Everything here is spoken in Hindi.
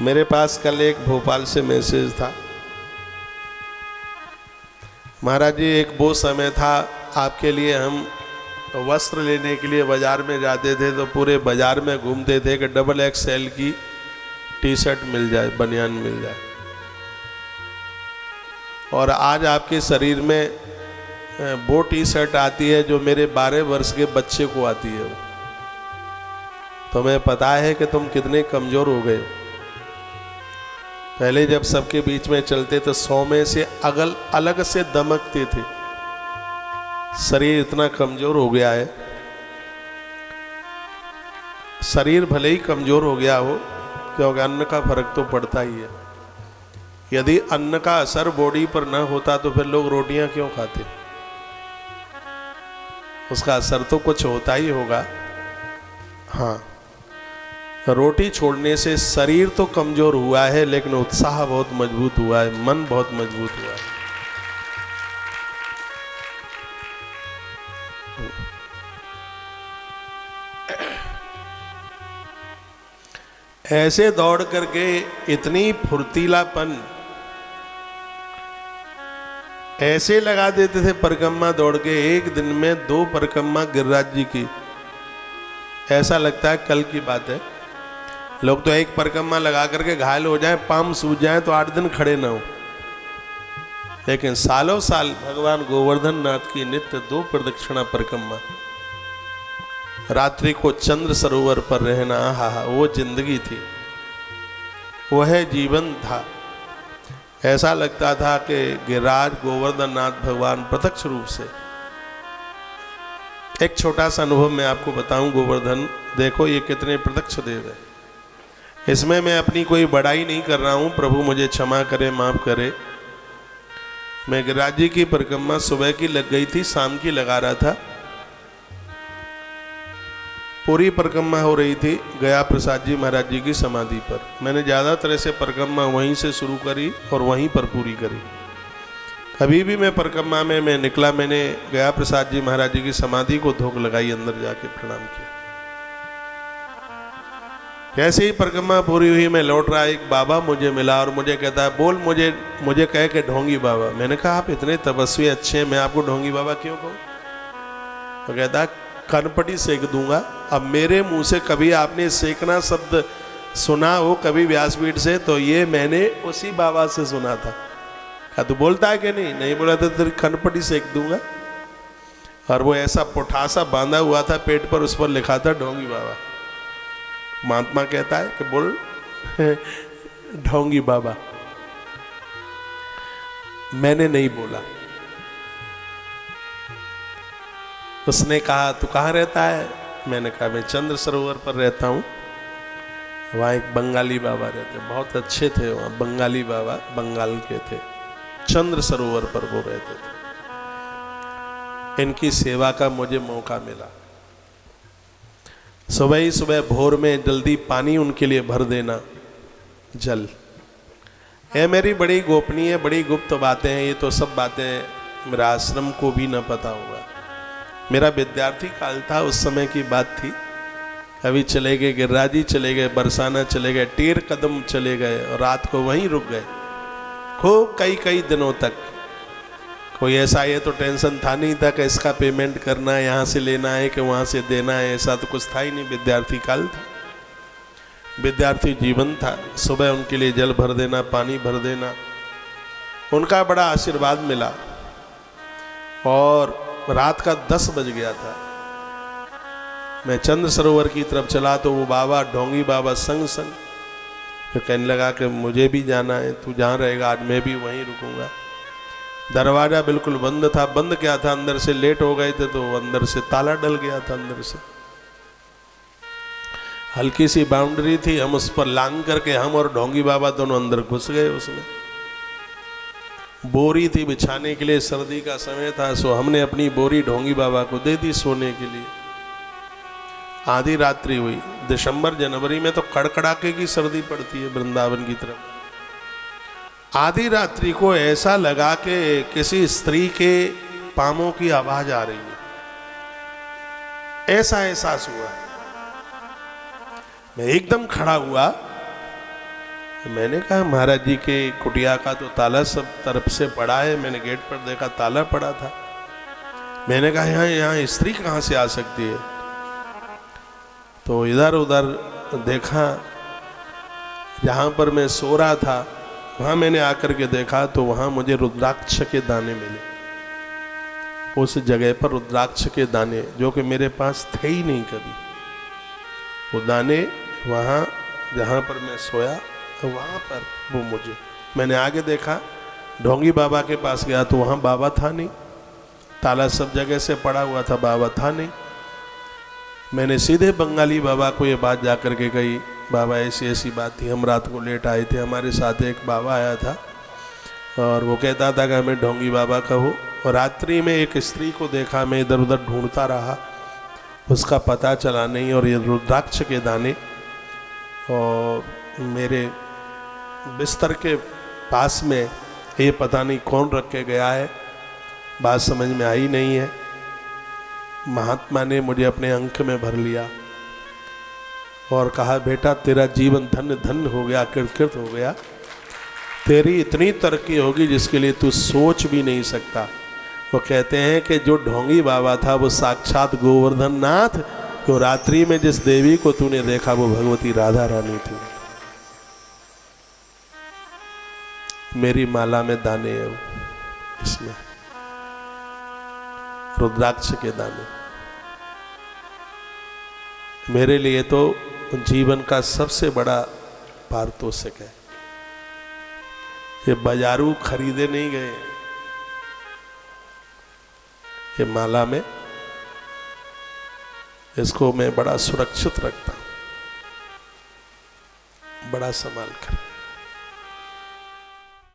मेरे पास कल एक भोपाल से मैसेज था, महाराज जी एक वो समय था आपके लिए हम वस्त्र लेने के लिए बाजार में जाते थे तो पूरे बाजार में घूमते थे कि डबल एक्सएल की टी शर्ट मिल जाए, बनियान मिल जाए, और आज आपके शरीर में वो टी शर्ट आती है जो मेरे 12 वर्ष के बच्चे को आती है। तुम्हें पता है कि तुम कितने कमजोर हो गए। पहले जब सबके बीच में चलते तो 100 में से अलग से दमकते थे। शरीर इतना कमजोर हो गया है। शरीर भले ही कमजोर हो गया हो, क्योंकि अन्न का फर्क तो पड़ता ही है। यदि अन्न का असर बॉडी पर न होता तो फिर लोग रोटियां क्यों खाते? उसका असर तो कुछ होता ही होगा। हाँ, रोटी छोड़ने से शरीर तो कमजोर हुआ है, लेकिन उत्साह बहुत मजबूत हुआ है, मन बहुत मजबूत हुआ है। ऐसे दौड़ करके इतनी फुर्तीलापन ऐसे लगा देते थे परिक्रमा दौड़ के, एक दिन में 2 परिक्रमा गिरिराज जी की। ऐसा लगता है कल की बात है। लोग तो एक परिक्रमा लगा करके घायल हो जाए, पाम सूज जाए तो 8 दिन खड़े ना हो, लेकिन सालों साल भगवान गोवर्धन नाथ की नित्य 2 प्रदक्षिणा परिक्रमा, रात्रि को चंद्र सरोवर पर रहना, हा वो जिंदगी थी, वह जीवन था। ऐसा लगता था कि गिरिराज गोवर्धन नाथ भगवान प्रत्यक्ष रूप से। एक छोटा सा अनुभव मैं आपको बताऊं। गोवर्धन देखो ये कितने प्रत्यक्ष देव है। इसमें मैं अपनी कोई बड़ाई नहीं कर रहा हूं, प्रभु मुझे क्षमा करे, माफ करे। मैं गिरिराज जी की परिक्रमा सुबह की लग गई थी, शाम की लगा रहा था। पूरी परिक्रमा हो रही थी गया प्रसाद जी महाराज जी की समाधि पर। मैंने ज़्यादा तरह से परिक्रमा वहीं से शुरू करी और वहीं पर पूरी करी। कभी भी मैं परिक्रमा में मैं निकला, मैंने गया प्रसाद जी महाराज जी की समाधि को धोख लगाई, अंदर जाके प्रणाम किया। जैसे ही परिक्रमा पूरी हुई, मैं लौट रहा, एक बाबा मुझे मिला और मुझे कहता है, बोल मुझे कह के ढोंगी बाबा। मैंने कहा आप इतने तपस्वी अच्छे हैं, मैं आपको ढोंगी बाबा क्यों कहूँ? तो कहता कनपटी सेक दूंगा। अब मेरे मुंह से कभी आपने सेकना शब्द सुना हो कभी व्यासपीठ से, तो ये मैंने उसी बाबा से सुना था। क्या तू बोलता है कि नहीं? नहीं बोला तो तेरी कनपटी सेक दूंगा। और वो ऐसा पुठासा बांधा हुआ था पेट पर, उस पर लिखा था ढोंगी बाबा। महात्मा कहता है कि बोल ढोंगी बाबा। मैंने नहीं बोला। उसने कहा तू कहाँ रहता है? मैंने कहा मैं चंद्र सरोवर पर रहता हूँ। वहाँ एक बंगाली बाबा रहते, बहुत अच्छे थे वहाँ, बंगाली बाबा, बंगाल के थे। चंद्र सरोवर पर वो रहते थे। इनकी सेवा का मुझे मौका मिला। सुबह ही सुबह भोर में जल्दी पानी उनके लिए भर देना, जल। ये मेरी बड़ी गोपनीय, बड़ी गुप्त बातें हैं। ये तो सब बातें मेरा आश्रम को भी न पता होगा। मेरा विद्यार्थी काल था, उस समय की बात थी। कभी चले गए गिरिराज जी, चले गए बरसाना, चले गए टेर कदम, चले गए और रात को वहीं रुक गए खूब कई दिनों तक। कोई ऐसा ये तो टेंशन था नहीं था कि इसका पेमेंट करना है, यहाँ से लेना है कि वहाँ से देना है, ऐसा तो कुछ था ही नहीं। विद्यार्थी काल था, विद्यार्थी जीवन था। सुबह उनके लिए जल भर देना, पानी भर देना, उनका बड़ा आशीर्वाद मिला। और रात का 10 बज गया था। मैं चंद्र सरोवर की तरफ चला तो वो बाबा, ढोंगी बाबा संग फिर कहने लगा कि मुझे भी जाना है, तू जहाँ रहेगा आज मैं भी वहीं रुकूंगा। दरवाजा बिल्कुल बंद था। बंद क्या था, अंदर से लेट हो गए थे तो अंदर से ताला डल गया था। अंदर से हल्की सी बाउंड्री थी, हम उस पर लांग करके हम और ढोंगी बाबा दोनों अंदर घुस गए। उसमें बोरी थी बिछाने के लिए, सर्दी का समय था, सो हमने अपनी बोरी ढोंगी बाबा को दे दी सोने के लिए। आधी रात्रि हुई। दिसंबर जनवरी में तो कड़कड़ाके की सर्दी पड़ती है वृंदावन की तरफ। आधी रात्रि को ऐसा लगा कि किसी स्त्री के पांवों की आवाज आ रही है, ऐसा एहसास हुआ। मैं एकदम खड़ा हुआ मैंने कहा महाराज जी के कुटिया का तो ताला सब तरफ से पड़ा है, मैंने गेट पर देखा ताला पड़ा था। मैंने कहा यहाँ यहाँ स्त्री कहाँ से आ सकती है? तो इधर उधर देखा, जहाँ पर मैं सो रहा था वहाँ मैंने आकर के देखा तो वहाँ मुझे रुद्राक्ष के दाने मिले। उस जगह पर रुद्राक्ष के दाने जो कि मेरे पास थे ही नहीं कभी, वो दाने वहाँ जहाँ पर मैं सोया तो वहाँ पर वो मुझे, मैंने आगे देखा, ढोंगी बाबा के पास गया तो वहाँ बाबा था नहीं, ताला सब जगह से पड़ा हुआ था, बाबा था नहीं। मैंने सीधे बंगाली बाबा को ये बात जा कर के कही, बाबा ऐसी ऐसी बात थी, हम रात को लेट आए थे, हमारे साथ एक बाबा आया था और वो कहता था कि मैं ढोंगी बाबा का हूँ, और रात्रि में एक स्त्री को देखा, मैं इधर उधर ढूंढता रहा, उसका पता चला नहीं, और ये रुद्राक्ष के दाने और मेरे बिस्तर के पास में, ये पता नहीं कौन रख के गया है, बात समझ में आई नहीं है। महात्मा ने मुझे अपने अंक में भर लिया और कहा बेटा तेरा जीवन धन्य धन्य हो गया, कृत हो गया, तेरी इतनी तरक्की होगी जिसके लिए तू सोच भी नहीं सकता। वो कहते हैं कि जो ढोंगी बाबा था वो साक्षात गोवर्धन नाथ, तो रात्रि में जिस देवी को तूने देखा वो भगवती राधा रानी थी। मेरी माला में दाने हैं, इसमें रुद्राक्ष के दाने मेरे लिए तो जीवन का सबसे बड़ा पारितोषिक है। ये बाजारू खरीदे नहीं गए, ये माला में, इसको मैं बड़ा सुरक्षित रखता हूं, बड़ा संभाल कर।